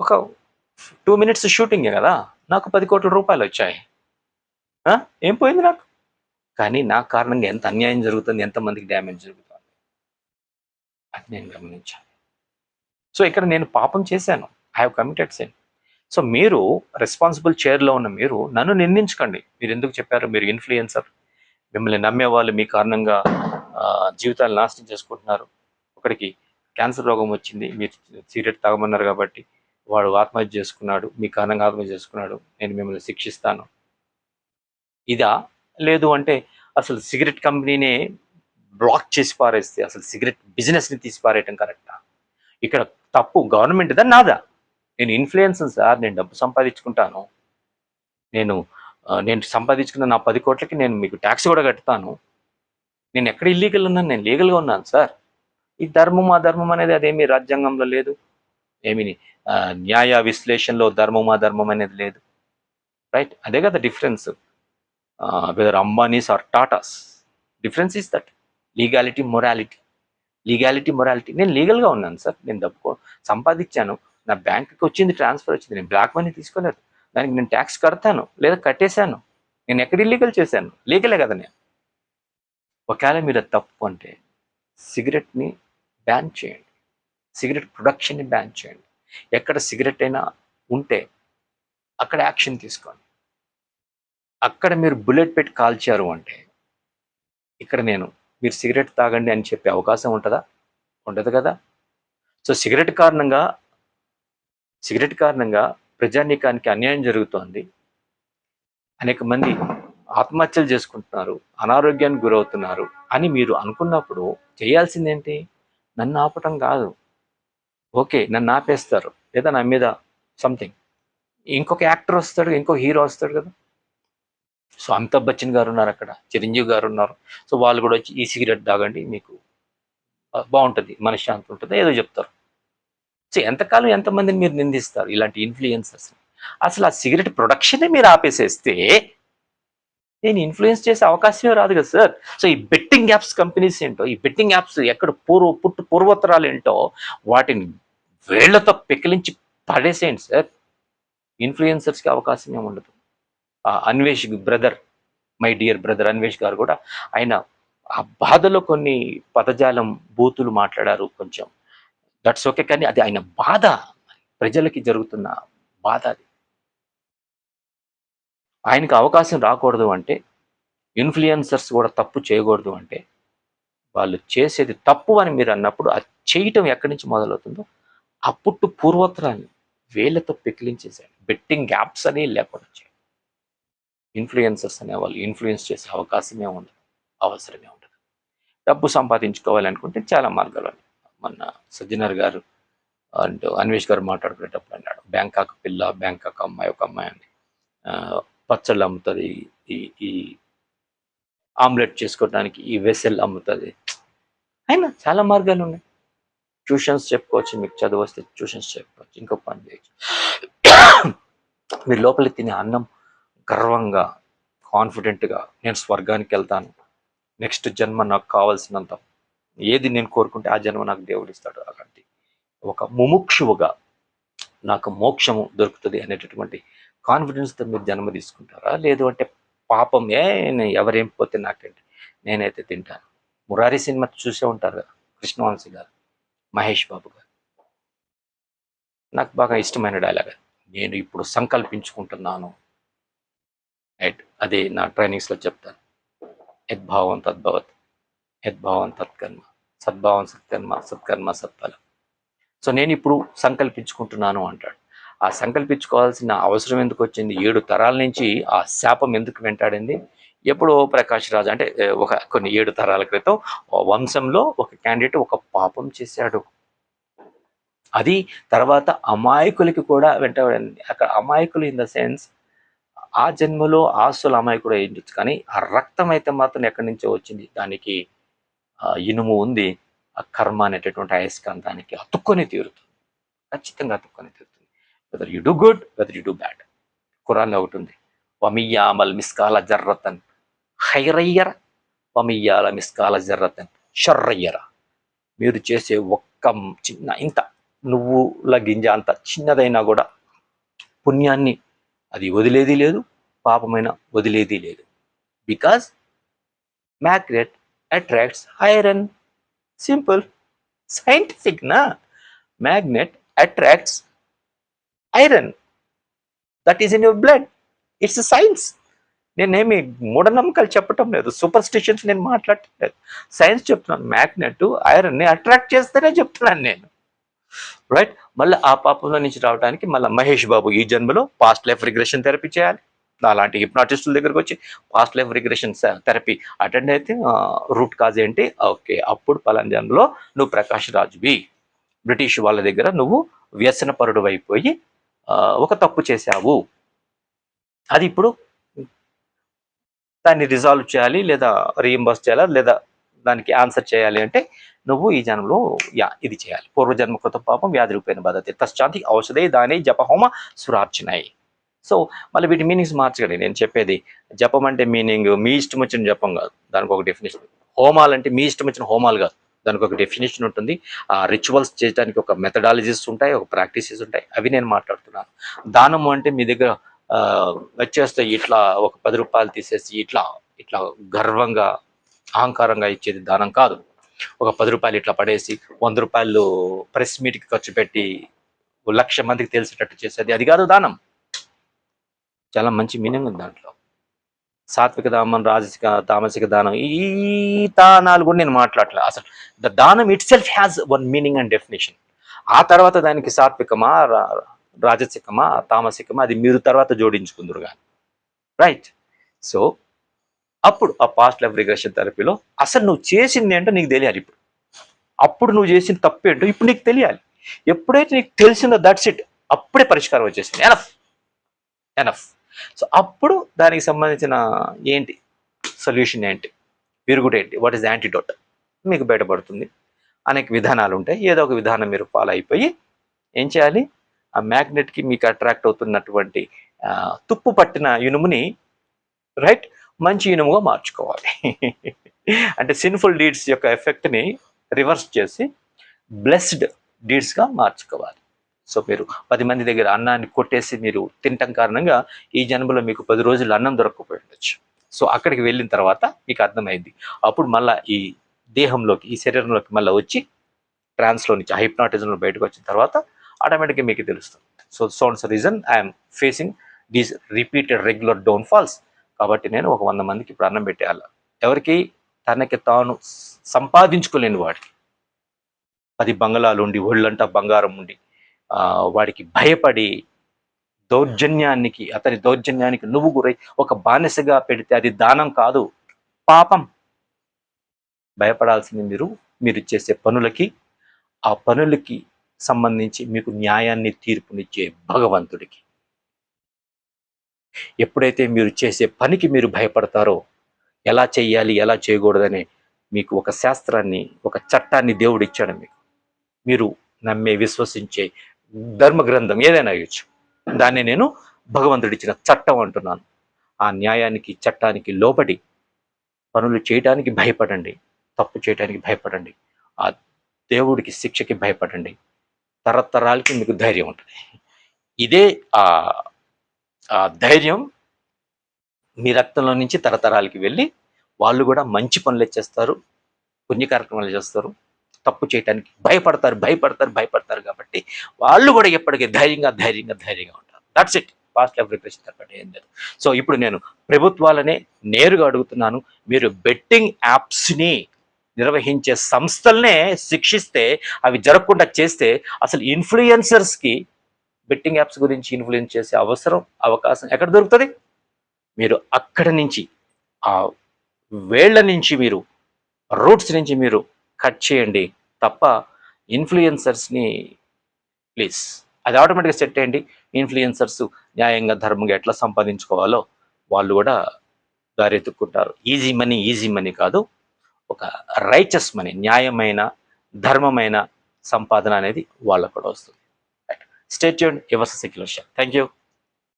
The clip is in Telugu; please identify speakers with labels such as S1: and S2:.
S1: ఒక 2 మినిట్స్ షూటింగే కదా, నాకు 10 కోట్ల రూపాయలు వచ్చాయి. ఏం పోయింది నాకు? కానీ నా కారణంగా ఎంత అన్యాయం జరుగుతుంది, ఎంతమందికి డ్యామేజ్ జరుగుతుంది అది నేను గమనించాను. సో ఇక్కడ నేను పాపం చేశాను, I have committed sin. So మీరు రెస్పాన్సిబుల్ చైర్లో ఉన్న మీరు నన్ను నిందించకండి. మీరు ఎందుకు చెప్పారు, మీరు ఇన్ఫ్లుయెన్సర్, మిమ్మల్ని నమ్మే వాళ్ళు మీ కారణంగా జీవితాలు నాశనం చేసుకుంటున్నారు. ఒకడికి క్యాన్సర్ రోగం వచ్చింది, మీరు సిగరెట్ తాగమన్నారు కాబట్టి వాడు ఆత్మహత్య చేసుకున్నాడు, మీ కారణంగా ఆత్మహత్య చేసుకున్నాడు, నేను మిమ్మల్ని శిక్షిస్తాను, ఇదా? లేదు అంటే అసలు సిగరెట్ కంపెనీనే బ్లాక్ చేసి పారేస్తే అసలు సిగరెట్ బిజినెస్ని తీసి పారేయటం కరెక్టా? ఇక్కడ తప్పు గవర్నమెంట్దా నాదా? నేను ఇన్ఫ్లుయెన్సర్ సార్, నేను డబ్బు సంపాదించుకుంటాను, నేను సంపాదించుకున్న నా 10 కోట్లకి నేను మీకు ట్యాక్స్ కూడా కట్టుతాను. నేను ఎక్కడ ఇల్లీగల్ ఉన్నాను, నేను లీగల్గా ఉన్నాను సార్. ఈ ధర్మం అధర్మం అనేది అదేమి రాజ్యాంగంలో లేదు, ఏమి న్యాయ విశ్లేషణలో ధర్మం అధర్మం అనేది లేదు, రైట్? అదే కదా difference. Whether Ambanis or Tatas, difference is that legality morality. నేను లీగల్గా ఉన్నాను సార్, నేను డబ్బు సంపాదించాను, నా బ్యాంక్కి వచ్చింది, ట్రాన్స్ఫర్ వచ్చింది, నేను బ్లాక్ మనీ తీసుకోలేదు, దానికి నేను ట్యాక్స్ కడతాను లేదా కట్టేశాను. నేను ఎక్కడ ఇల్లీగల్ చేశాను? లీగలే కదా నేను. ఒకవేళ మీరు తప్పు అంటే సిగరెట్ని బ్యాన్ చేయండి, సిగరెట్ ప్రొడక్షన్ని బ్యాన్ చేయండి. ఎక్కడ సిగరెట్ అయినా ఉంటే అక్కడ యాక్షన్ తీసుకోండి. అక్కడ మీరు బుల్లెట్ పెట్టి కాల్చారు అంటే ఇక్కడ మీరు సిగరెట్ తాగండి అని చెప్పే అవకాశం ఉంటుందా? ఉండదు కదా. సో సిగరెట్ కారణంగా ప్రజానీకానికి అన్యాయం జరుగుతోంది, అనేక మంది ఆత్మహత్యలు చేసుకుంటున్నారు, అనారోగ్యానికి గురవుతున్నారు అని మీరు అనుకున్నప్పుడు చేయాల్సిందేంటి? నన్ను ఆపటం కాదు. ఓకే, నన్ను ఆపేస్తారు లేదా నా మీద సంథింగ్, ఇంకొక యాక్టర్ వస్తాడు, ఇంకొక హీరో వస్తాడు కదా. సో అమితాబ్ బచ్చన్ గారు ఉన్నారు అక్కడ, చిరంజీవి గారు ఉన్నారు. సో వాళ్ళు కూడా వచ్చి ఈ సిగరెట్ తాగండి, మీకు బాగుంటుంది, మనశ్శాంతి ఉంటుంది, ఏదో చెప్తారు. సో ఎంతకాలం ఎంతమందిని మీరు నిందిస్తారు ఇలాంటి ఇన్ఫ్లుయెన్సర్స్? అసలు ఆ సిగరెట్ ప్రొడక్షనే మీరు ఆపేసేస్తే నేను ఇన్ఫ్లుయెన్స్ చేసే అవకాశమే రాదు కదా సార్. సో ఈ బెట్టింగ్ యాప్స్ కంపెనీస్ ఏంటో, ఈ బెట్టింగ్ యాప్స్ ఎక్కడ పూర్వోత్తరాలు ఏంటో వాటిని వేళ్లతో పెకిలించి పడేసేయండి సార్. ఇన్ఫ్లుయెన్సర్స్కి అవకాశమే ఉండదు. Anvesh brother, my dear brother Anvesh గారు కూడా ఆయన ఆ బాధలో కొన్ని పదజాలం బూతులు మాట్లాడారు, కొంచెం దట్స్ ఓకే, కానీ అది ఆయన బాధ, ప్రజలకి జరుగుతున్న బాధ. అది ఆయనకి అవకాశం రాకూడదు అంటే, ఇన్ఫ్లుయెన్సర్స్ కూడా తప్పు చేయకూడదు అంటే, వాళ్ళు చేసేది తప్పు అని మీరు అన్నప్పుడు అది చేయటం ఎక్కడి నుంచి మొదలవుతుందో ఆ పూర్వోత్తరాన్ని వేళ్లతో పెకిలించేసాడు. బెట్టింగ్ యాప్స్ అని లేకుండా చేయాలి. ఇన్ఫ్లుయెన్సర్స్ అనేవాళ్ళు ఇన్ఫ్లుయెన్స్ చేసే అవకాశమే ఉండదు, అవసరమే ఉండదు. డబ్బు సంపాదించుకోవాలనుకుంటే చాలా మార్గాలు. మొన్న సజ్జనర్ గారు అండ్ అన్వేష్ గారు మాట్లాడుకునేటప్పుడు అన్నాడు, బ్యాంకాక్ పిల్ల, బ్యాంకాక్ అమ్మాయి, ఒక అమ్మాయి అని పచ్చళ్ళు అమ్ముతుంది, ఈ ఆమ్లెట్ చేసుకోవడానికి ఈ వెసెల్ అమ్ముతుంది. అయినా చాలా మార్గాలు ఉన్నాయి. ట్యూషన్స్ చెప్పుకోవచ్చు, మీకు చదువు వస్తే ట్యూషన్స్ చెప్పుకోవచ్చు, ఇంకో పని చేయొచ్చు. మీరు లోపలికి తినే అన్నం గర్వంగా, కాన్ఫిడెంట్గా నేను స్వర్గానికి వెళ్తాను, నెక్స్ట్ జన్మ నాకు కావాల్సినంత ఏది నేను కోరుకుంటే ఆ జన్మ నాకు దేవుడు ఇస్తాడు, అలాంటి ఒక ముముక్షువుగా నాకు మోక్షము దొరుకుతుంది అనేటటువంటి కాన్ఫిడెన్స్తో మీరు జన్మ తీసుకుంటారా? లేదు అంటే పాపం ఎవరేం పోతే నాకేంటి, నేనైతే తింటాను. మురారి సినిమా చూసే ఉంటారు కదా, కృష్ణవంశీ గారు, మహేష్ బాబు గారు. నాకు బాగా ఇష్టమైన డైలాగ్, నేను ఇప్పుడు సంకల్పించుకుంటున్నాను, రైట్? అదే నా ట్రైనింగ్స్లో చెప్తాను, యద్భావం తద్భవత్, యద్భావం తత్కర్మ, సద్భావం సత్కర్మ, సత్కర్మ సత్ఫలం. సో నేను ఇప్పుడు సంకల్పించుకుంటున్నాను అంటాడు. ఆ సంకల్పించుకోవాల్సిన అవసరం ఎందుకు వచ్చింది? 7 తరాల నుంచి ఆ శాపం ఎందుకు వెంటాడింది? ఎప్పుడో ప్రకాష్ రాజ్ అంటే కొన్ని 7 తరాల క్రితం వంశంలో ఒక క్యాండిడేట్ ఒక పాపం చేశాడు, అది తర్వాత అమాయకులకి కూడా వెంటాడింది. అక్కడ అమాయకులు ఇన్ ద సెన్స్ ఆ జన్మలో ఆస్తుల అమాయకుడు అయ్యిండొచ్చు, కానీ ఆ రక్తం అయితే మాత్రం ఎక్కడి నుంచో వచ్చింది, దానికి ఇనుము ఉంది, ఆ కర్మ అనేటటువంటి అయస్కాంతానికి అతుక్కొని తీరుతుంది, ఖచ్చితంగా అతుక్కొని తీరుతుంది. Whether you do good, whether you do bad. ఖురాన్లో ఒకటి ఉంది, వమియామల్ మిస్కాల జర్రతన్ హైరయ్యర, వమియాల మిస్కాల జర్రతన్ షర్రయ్యర. మీరు చేసే ఒక్క చిన్న ఇంత నువ్వుల గింజ అంత చిన్నదైనా కూడా పుణ్యాన్ని అది వదిలేది లేదు, పాపమైన వదిలేది లేదు. Because magnet attracts iron. Simple, scientific నా. Magnet attracts iron, that is in your blood. It's science. నేనేమి మూఢనమ్మకాలు చెప్పటం లేదు, సూపర్ స్టిషన్స్ నేను మాట్లాడటం లేదు, సైన్స్ చెప్తున్నాను. మ్యాగ్నెట్ ఐరన్ని అట్రాక్ట్ చేస్తేనే చెప్తున్నాను నేను, రైట్? మళ్ళీ ఆ పాపంలో నుంచి రావడానికి మళ్ళీ మహేష్ బాబు ఈ జన్మలో పాస్ట్ లైఫ్ రిగ్రెషన్ థెరపీ చేయాలి. అలాంటి హిప్నాటిస్టుల దగ్గరకు వచ్చి past life regression therapy attend అయితే రూట్ కాజ్ ఏంటి, ఓకే, అప్పుడు పలానా జన్మలో నువ్వు ప్రకాష్ రాజ్వి బ్రిటిష్ వాళ్ళ దగ్గర నువ్వు వ్యసనపరుడు అయిపోయి ఒక తప్పు చేశావు, అది ఇప్పుడు దాన్ని రిజాల్వ్ చేయాలి, లేదా రీఎంబర్స్ చేయాలా, లేదా దానికి ఆన్సర్ చేయాలి అంటే నువ్వు ఈ జన్మలో ఇది చేయాలి. పూర్వజన్మ కృత పాపం వ్యాధి రూపేణ బాధతే తశ్చాంతి ఔషధే దాని జపహోమ సురార్చనాయి. సో మళ్ళీ వీటి మీనింగ్స్ మార్చగలి. నేను చెప్పేది జపం అంటే మీనింగ్ మీ ఇష్టం వచ్చిన జపం కాదు, దానికి ఒక డెఫినేషన్. హోమాలు అంటే మీ ఇష్టం వచ్చిన హోమాలు కాదు, దానికి ఒక డెఫినేషన్ ఉంటుంది. ఆ రిచువల్స్ చేయడానికి ఒక మెథడాలజీస్ ఉంటాయి, ఒక ప్రాక్టీసెస్ ఉంటాయి, అవి నేను మాట్లాడుతున్నాను. దానము అంటే మీ దగ్గర వచ్చేస్తే ఇట్లా ఒక 10 రూపాయలు తీసేసి ఇట్లా ఇట్లా గర్వంగా అహంకారంగా ఇచ్చేది దానం కాదు. ఒక 10 రూపాయలు ఇట్లా పడేసి 100 రూపాయలు ప్రెస్ మీట్కి ఖర్చు పెట్టి 1,00,000 మందికి తెలిసేటట్టు చేసేది, అది కాదు దానం. చాలా మంచి మీనింగ్ ఉంది దాంట్లో. సాత్విక దానం, రాజసిక తామసిక దానం, ఈ దానాలు కూడా నేను మాట్లాడలే అసలు. ద దానం it self has one meaning and definition. ఆ తర్వాత దానికి సాత్వికమా రాజసికమా తామసికమా అది మీరు తర్వాత జోడించుకుందరు కానీ, రైట్? సో అప్పుడు ఆ పాస్ట్ లైఫ్ రిగ్రెషన్ థెరపీలో అసలు నువ్వు చేసింది ఏంటో నీకు తెలియాలి. ఇప్పుడు అప్పుడు నువ్వు చేసిన తప్పు ఏంటో ఇప్పుడు నీకు తెలియాలి. ఎప్పుడైతే నీకు తెలిసిందో దట్స్ ఇట్, అప్పుడే పరిష్కారం వచ్చేసింది. Enough enough. సో అప్పుడు దానికి సంబంధించిన ఏంటి సొల్యూషన్, ఏంటి విరుగుడు, ఏంటి వాట్ ఈస్ ద యాంటీడోట్ మీకు బయటపడుతుంది. అనేక విధానాలు ఉంటాయి. ఏదో ఒక విధానం మీరు ఫాలో అయిపోయి ఏం చేయాలి, ఆ మ్యాగ్నెట్కి మీకు అట్రాక్ట్ అవుతున్నటువంటి తుప్పు పట్టిన ఇనుముని, రైట్, మంచి ఇనుముగా మార్చుకోవాలి. అంటే సిన్ఫుల్ డీడ్స్ యొక్క ఎఫెక్ట్ని రివర్స్ చేసి బ్లెస్డ్ డీడ్స్గా మార్చుకోవాలి. సో మీరు 10 మంది దగ్గర అన్నాన్ని కొట్టేసి మీరు తినటం కారణంగా ఈ జన్మలో మీకు 10 రోజులు అన్నం దొరకకపోయి ఉండొచ్చు. సో అక్కడికి వెళ్ళిన తర్వాత మీకు అర్థమైంది. అప్పుడు మళ్ళీ ఈ దేహంలోకి, ఈ శరీరంలోకి మళ్ళీ వచ్చి ట్రాన్స్లో నుంచి హైప్నాటిజంలో బయటకు వచ్చిన తర్వాత ఆటోమేటిక్గా మీకు తెలుస్తుంది. So sons reason I'm facing these repeated regular downfalls. కాబట్టి నేను ఒక 100 మందికి ఇప్పుడు అన్నం పెట్టేయాలి. ఎవరికి? తనకి తాను సంపాదించుకోలేని వాడికి. 10 బంగళాలు ఉండి, ఒళ్ళంటా బంగారం ఉండి, వాడికి భయపడి అతని దౌర్జన్యానికి నువ్వు గురై ఒక బానిసగా పెడితే అది దానం కాదు, పాపం. భయపడాల్సింది మీరు చేసే పనులకి, ఆ పనులకి సంబంధించి మీకు న్యాయాన్ని తీర్పునిచ్చే భగవంతుడికి. ఎప్పుడైతే మీరు చేసే పనికి మీరు భయపడతారో, ఎలా చేయాలి ఎలా చేయకూడదనే మీకు ఒక శాస్త్రాన్ని, ఒక చట్టాన్ని దేవుడు ఇచ్చాడు మీకు. మీరు నమ్మే విశ్వసించే ధర్మ గ్రంథం ఏదైనా అయ్యొచ్చు, దాన్ని నేను భగవంతుడిచ్చిన చట్టం అంటున్నాను. ఆ న్యాయానికి, చట్టానికి లోబడి పనులు చేయడానికి భయపడండి, తప్పు చేయడానికి భయపడండి, ఆ దేవుడికి శిక్షకి భయపడండి. తరతరాలకి మీకు ధైర్యం ఉంటుంది. ఇదే ఆ ధైర్యం మీ రక్తంలో నుంచి తరతరాలకి వెళ్ళి వాళ్ళు కూడా మంచి పనులు చేస్తారు, పుణ్య కార్యక్రమాలు చేస్తారు. తప్పు చేయడానికి భయపడతారు కాబట్టి వాళ్ళు కూడా ఎప్పటికీ ధైర్యంగా ఉంటారు. That's it. Past life regression therapy ఏం లేదు. సో ఇప్పుడు నేను ప్రభుత్వాలనే నేరుగా అడుగుతున్నాను, మీరు బెట్టింగ్ యాప్స్ని నిర్వహించే సంస్థలనే శిక్షిస్తే, అవి జరగకుండా చేస్తే, అసలు ఇన్ఫ్లుయెన్సర్స్కి బెట్టింగ్ యాప్స్ గురించి ఇన్ఫ్లుయెన్స్ చేసే అవకాశం ఎక్కడ దొరుకుతుంది? మీరు అక్కడి నుంచి, ఆ వేళ్ల నుంచి, మీరు రూట్స్ నుంచి మీరు కట్ చేయండి తప్ప ఇన్ఫ్లుయెన్సర్స్ని ప్లీజ్ అది ఆటోమేటిక్గా సెట్ చేయండి. ఇన్ఫ్లుయెన్సర్స్ న్యాయంగా ధర్మంగా ఎట్లా సంపాదించుకోవాలో వాళ్ళు కూడా దారెత్తుకుంటారు. ఈజీ మనీ కాదు, ఒక రైచస్ మనీ, న్యాయమైన ధర్మమైన సంపాదన అనేది వాళ్ళకు కూడా వస్తుంది. Stay tuned. Yours secular show. Thank you.